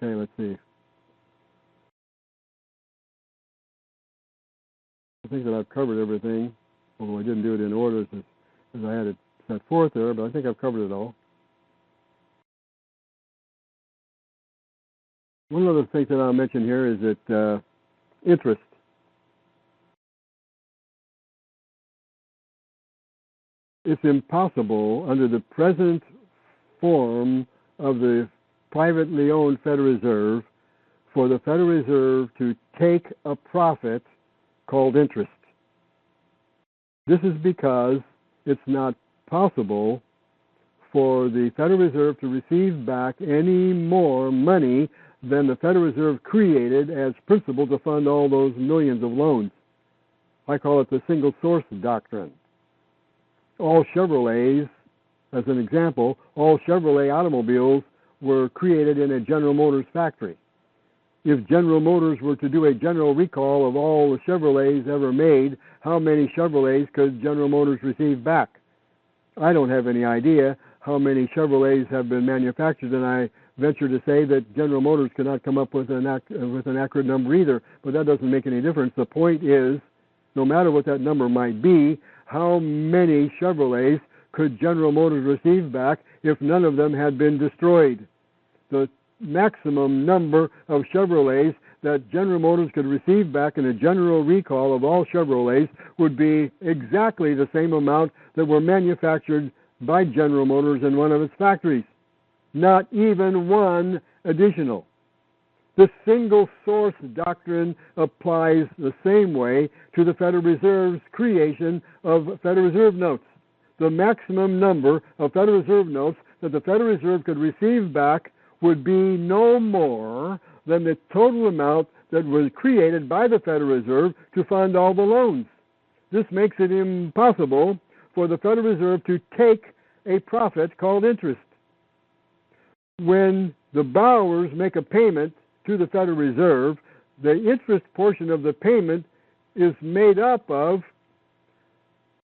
Okay, let's see. I think that I've covered everything, although I didn't do it in order as I had it set forth there, but I think I've covered it all. One other thing that I'll mention here is that interest. It's impossible under the present form of the privately owned Federal Reserve for the Federal Reserve to take a profit called interest. This is because it's not possible for the Federal Reserve to receive back any more money than the Federal Reserve created as principal to fund all those millions of loans. I call it the single source doctrine. All Chevrolets, as an example, all Chevrolet automobiles were created in a General Motors factory. If General Motors were to do a general recall of all the Chevrolets ever made, how many Chevrolets could General Motors receive back? I don't have any idea how many Chevrolets have been manufactured, and I venture to say that General Motors could not come up with an accurate number either, but that doesn't make any difference. The point is, no matter what that number might be, how many Chevrolets could General Motors receive back if none of them had been destroyed? The maximum number of Chevrolets that General Motors could receive back in a general recall of all Chevrolets would be exactly the same amount that were manufactured by General Motors in one of its factories. Not even one additional. The single source doctrine applies the same way to the Federal Reserve's creation of Federal Reserve notes. The maximum number of Federal Reserve notes that the Federal Reserve could receive back would be no more than the total amount that was created by the Federal Reserve to fund all the loans. This makes it impossible for the Federal Reserve to take a profit called interest. When the borrowers make a payment to the Federal Reserve, the interest portion of the payment is made up of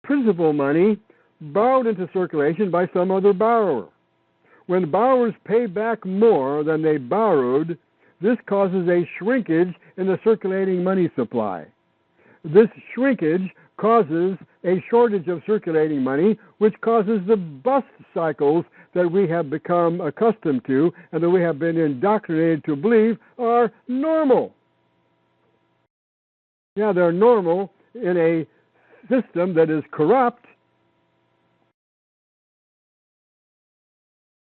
principal money borrowed into circulation by some other borrower. When borrowers pay back more than they borrowed, this causes a shrinkage in the circulating money supply. This shrinkage causes a shortage of circulating money, which causes the bust cycles that we have become accustomed to and that we have been indoctrinated to believe are normal. Yeah, they're normal in a system that is corrupt.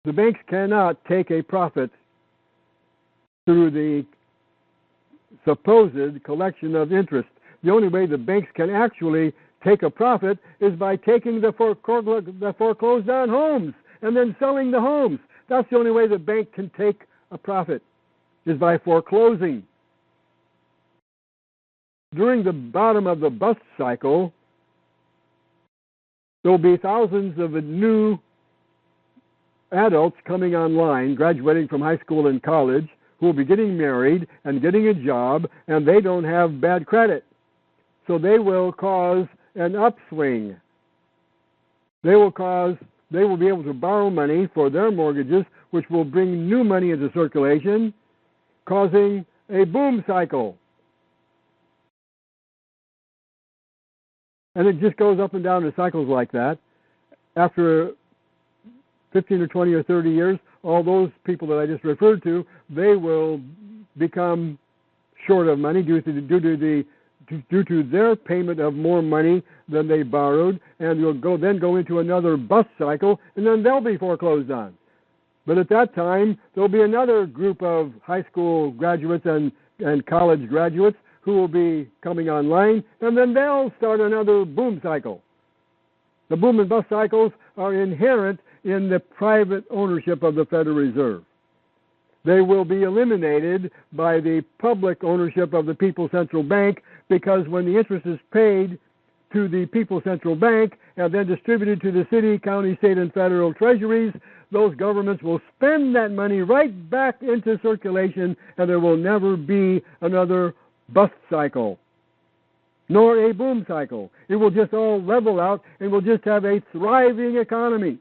The banks cannot take a profit through the supposed collection of interest. The only way the banks can actually take a profit is by taking the foreclosed on homes and then selling the homes. That's the only way the bank can take a profit, is by foreclosing. During the bottom of the bust cycle, there will be thousands of new adults coming online, graduating from high school and college, who will be getting married and getting a job, and they don't have bad credit. So they will cause an upswing. They will be able to borrow money for their mortgages, which will bring new money into circulation, causing a boom cycle. And it just goes up and down in cycles like that. After 15 or 20 or 30 years, all those people that I just referred to, they will become short of money due to their payment of more money than they borrowed, and will then go into another bust cycle, and then they'll be foreclosed on. But at that time, there'll be another group of high school graduates and college graduates who will be coming online, and then they'll start another boom cycle. The boom and bust cycles are inherent in the private ownership of the Federal Reserve. They will be eliminated by the public ownership of the People's Central Bank, because when the interest is paid to the People's Central Bank and then distributed to the city, county, state, and federal treasuries, those governments will spend that money right back into circulation, and there will never be another bust cycle, nor a boom cycle. It will just all level out, and we'll just have a thriving economy.